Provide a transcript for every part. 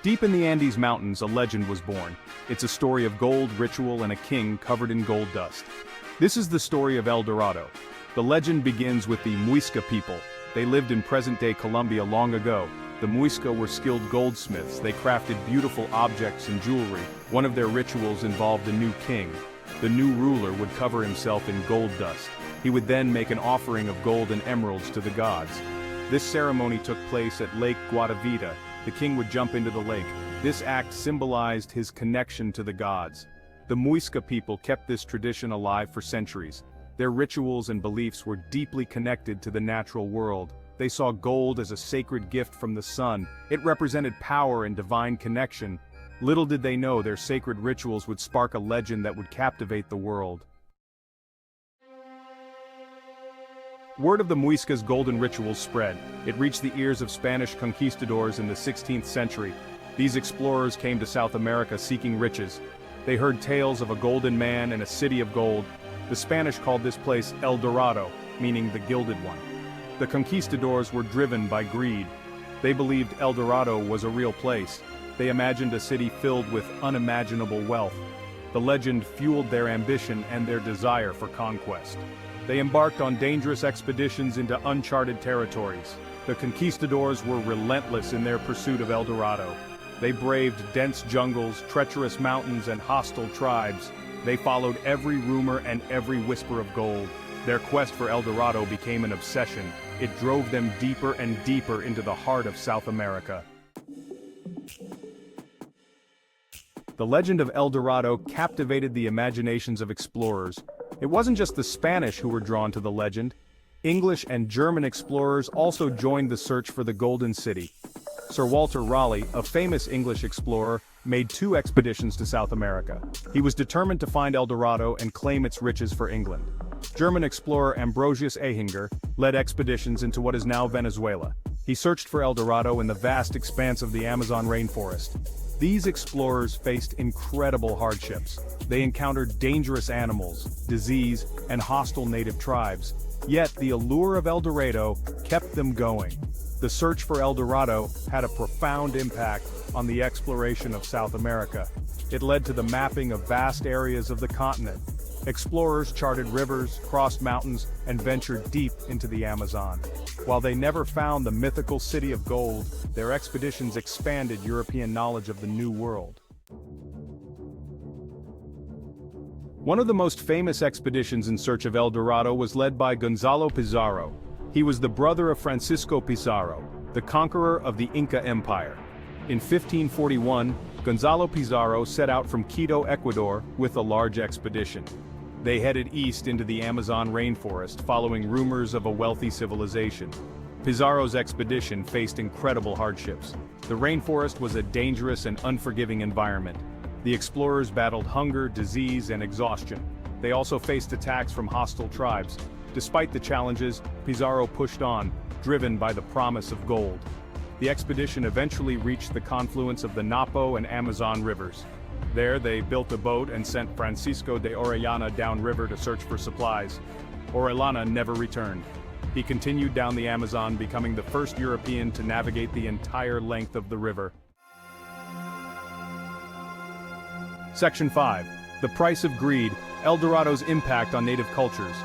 Deep in the Andes Mountains, a legend was born. It's a story of gold, ritual, and a king covered in gold dust. This is the story of El Dorado. The legend begins with the Muisca people. They lived in present-day Colombia long ago. The Muisca were skilled goldsmiths. They crafted beautiful objects and jewelry. One of their rituals involved a new king. The new ruler would cover himself in gold dust. He would then make an offering of gold and emeralds to the gods. This ceremony took place at Lake Guatavita. The king would jump into the lake. This act symbolized his connection to the gods. The Muisca people kept this tradition alive for centuries. Their rituals and beliefs were deeply connected to the natural world. They saw gold as a sacred gift from the sun. It represented power and divine connection. Little did they know their sacred rituals would spark a legend that would captivate the world. Word of the Muisca's golden rituals spread. It reached the ears of Spanish conquistadors in the 16th century. These explorers came to South America seeking riches. They heard tales of a golden man and a city of gold. The Spanish called this place El Dorado, meaning the Gilded One. The conquistadors were driven by greed. They believed El Dorado was a real place. They imagined a city filled with unimaginable wealth. The legend fueled their ambition and their desire for conquest. They embarked on dangerous expeditions into uncharted territories. The conquistadors were relentless in their pursuit of El Dorado. They braved dense jungles, treacherous mountains, and hostile tribes. They followed every rumor and every whisper of gold. Their quest for El Dorado became an obsession. It drove them deeper and deeper into the heart of South America. The legend of El Dorado captivated the imaginations of explorers. It wasn't just the Spanish who were drawn to the legend. English and German explorers also joined the search for the Golden City. Sir Walter Raleigh, a famous English explorer, made 2 expeditions to South America. He was determined to find El Dorado and claim its riches for England. German explorer Ambrosius Ehinger led expeditions into what is now Venezuela. He searched for El Dorado in the vast expanse of the Amazon rainforest. These explorers faced incredible hardships. They encountered dangerous animals, disease, and hostile native tribes. Yet the allure of El Dorado kept them going. The search for El Dorado had a profound impact on the exploration of South America. It led to the mapping of vast areas of the continent. Explorers charted rivers, crossed mountains, and ventured deep into the Amazon. While they never found the mythical city of gold, their expeditions expanded European knowledge of the New World. One of the most famous expeditions in search of El Dorado was led by Gonzalo Pizarro. He was the brother of Francisco Pizarro, the conqueror of the Inca Empire. In 1541, Gonzalo Pizarro set out from Quito, Ecuador, with a large expedition. They headed east into the Amazon rainforest, following rumors of a wealthy civilization. Pizarro's expedition faced incredible hardships. The rainforest was a dangerous and unforgiving environment. The explorers battled hunger, disease, and exhaustion. They also faced attacks from hostile tribes. Despite the challenges, Pizarro pushed on, driven by the promise of gold. The expedition eventually reached the confluence of the Napo and Amazon rivers. There they built a boat and sent Francisco de Orellana downriver to search for supplies. Orellana never returned. He continued down the Amazon, becoming the first European to navigate the entire length of the river. Section 5. The Price of Greed, El Dorado's Impact on Native Cultures.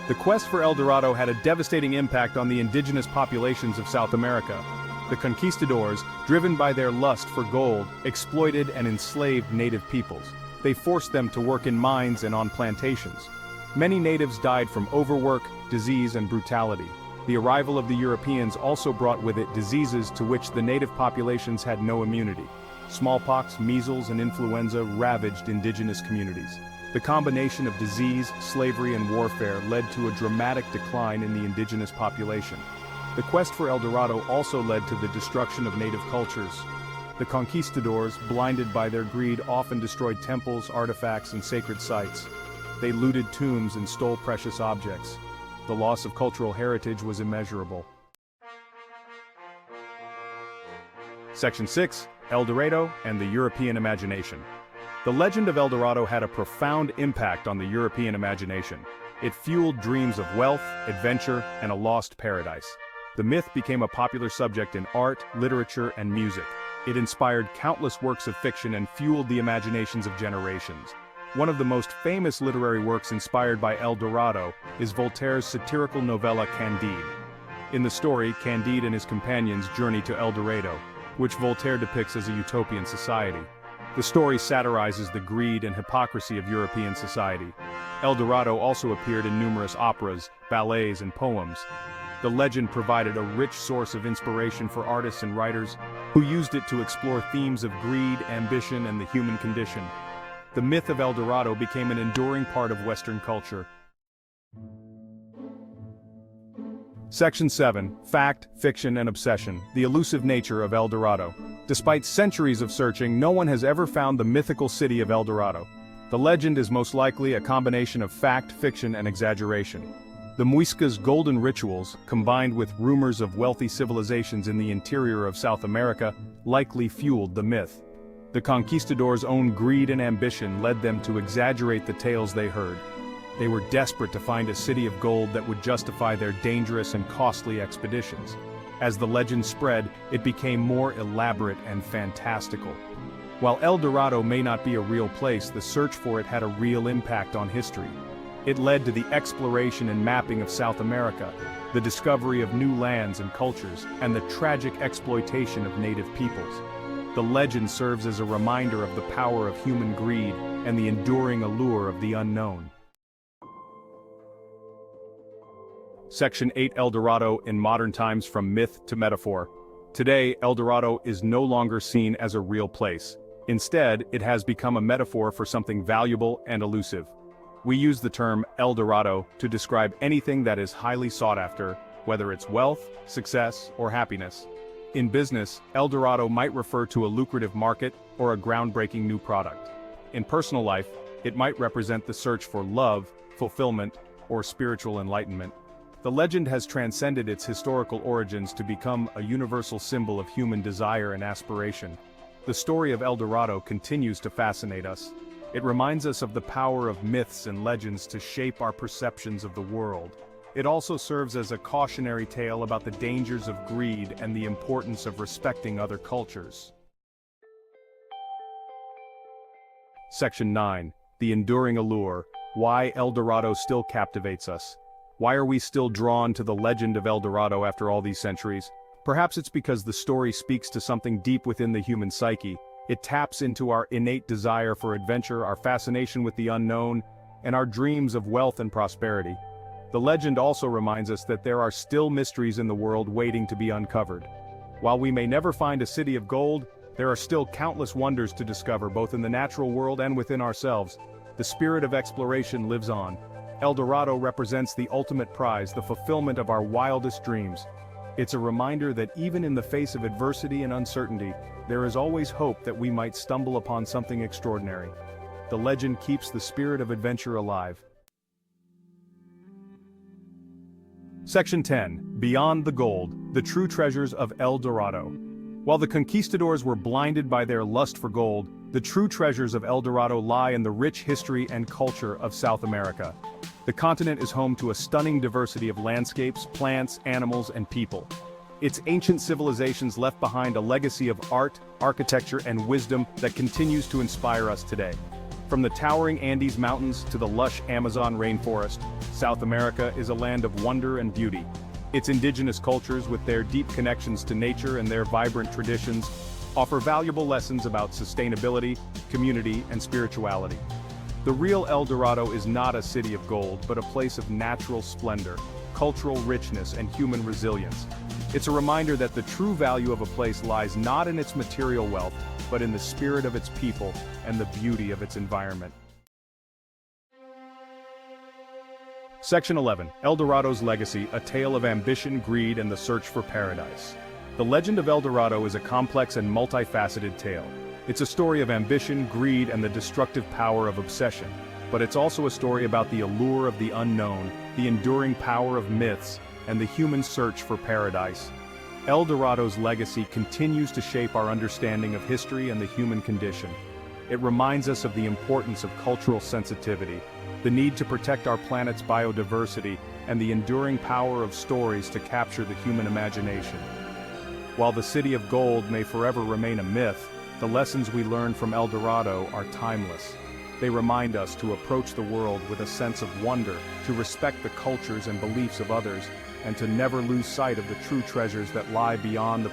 The quest for El Dorado had a devastating impact on the indigenous populations of South America. The conquistadors, driven by their lust for gold, exploited and enslaved native peoples. They forced them to work in mines and on plantations. Many natives died from overwork, disease, and brutality. The arrival of the Europeans also brought with it diseases to which the native populations had no immunity. Smallpox, measles, and influenza ravaged indigenous communities. The combination of disease, slavery, and warfare led to a dramatic decline in the indigenous population. The quest for El Dorado also led to the destruction of native cultures. The conquistadors, blinded by their greed, often destroyed temples, artifacts, and sacred sites. They looted tombs and stole precious objects. The loss of cultural heritage was immeasurable. Section 6. El Dorado and the European Imagination. The legend of El Dorado had a profound impact on the European imagination. It fueled dreams of wealth, adventure, and a lost paradise. The myth became a popular subject in art, literature, and music. It inspired countless works of fiction and fueled the imaginations of generations. One of the most famous literary works inspired by El Dorado is Voltaire's satirical novella Candide. In the story, Candide and his companions journey to El Dorado, which Voltaire depicts as a utopian society. The story satirizes the greed and hypocrisy of European society. El Dorado also appeared in numerous operas, ballets, and poems. The legend provided a rich source of inspiration for artists and writers who used it to explore themes of greed, ambition, and the human condition. The myth of El Dorado became an enduring part of Western culture. Section 7. Fact, Fiction, and Obsession: The Elusive Nature of El Dorado. Despite centuries of searching, no one has ever found the mythical city of El Dorado. The legend is most likely a combination of fact, fiction, and exaggeration. The Muisca's golden rituals, combined with rumors of wealthy civilizations in the interior of South America, likely fueled the myth. The conquistadors' own greed and ambition led them to exaggerate the tales they heard. They were desperate to find a city of gold that would justify their dangerous and costly expeditions. As the legend spread, it became more elaborate and fantastical. While El Dorado may not be a real place, the search for it had a real impact on history. It led to the exploration and mapping of South America, the discovery of new lands and cultures, and the tragic exploitation of native peoples. The legend serves as a reminder of the power of human greed and the enduring allure of the unknown. Section 8. El Dorado in modern times: From Myth to Metaphor. Today, El Dorado is no longer seen as a real place. Instead, it has become a metaphor for something valuable and elusive. We use the term El Dorado to describe anything that is highly sought after, whether it's wealth, success, or happiness. In business, El Dorado might refer to a lucrative market or a groundbreaking new product. In personal life, it might represent the search for love, fulfillment, or spiritual enlightenment. The legend has transcended its historical origins to become a universal symbol of human desire and aspiration. The story of El Dorado continues to fascinate us. It reminds us of the power of myths and legends to shape our perceptions of the world. It also serves as a cautionary tale about the dangers of greed and the importance of respecting other cultures. Section 9. The Enduring Allure: Why El Dorado Still Captivates Us. Why are we still drawn to the legend of El Dorado after all these centuries? Perhaps it's because the story speaks to something deep within the human psyche. It taps into our innate desire for adventure, our fascination with the unknown, and our dreams of wealth and prosperity. The legend also reminds us that there are still mysteries in the world waiting to be uncovered. While we may never find a city of gold, there are still countless wonders to discover both in the natural world and within ourselves. The spirit of exploration lives on. El Dorado represents the ultimate prize, the fulfillment of our wildest dreams. It's a reminder that even in the face of adversity and uncertainty, there is always hope that we might stumble upon something extraordinary. The legend keeps the spirit of adventure alive. Section 10. Beyond the Gold: The True Treasures of El Dorado. While the conquistadors were blinded by their lust for gold, the true treasures of El Dorado lie in the rich history and culture of South America. The continent is home to a stunning diversity of landscapes, plants, animals, and people. Its ancient civilizations left behind a legacy of art, architecture, and wisdom that continues to inspire us today. From the towering Andes Mountains to the lush Amazon rainforest, South America is a land of wonder and beauty. Its indigenous cultures, with their deep connections to nature and their vibrant traditions, offer valuable lessons about sustainability, community, and spirituality. The real El Dorado is not a city of gold, but a place of natural splendor, cultural richness, and human resilience. It's a reminder that the true value of a place lies not in its material wealth, but in the spirit of its people and the beauty of its environment. Section 11. El Dorado's Legacy: A Tale of Ambition, Greed, and the Search for Paradise. The legend of El Dorado is a complex and multifaceted tale. It's a story of ambition, greed, and the destructive power of obsession. But it's also a story about the allure of the unknown, the enduring power of myths, and the human search for paradise. El Dorado's legacy continues to shape our understanding of history and the human condition. It reminds us of the importance of cultural sensitivity, the need to protect our planet's biodiversity, and the enduring power of stories to capture the human imagination. While the City of Gold may forever remain a myth, the lessons we learn from El Dorado are timeless. They remind us to approach the world with a sense of wonder, to respect the cultures and beliefs of others, and to never lose sight of the true treasures that lie beyond the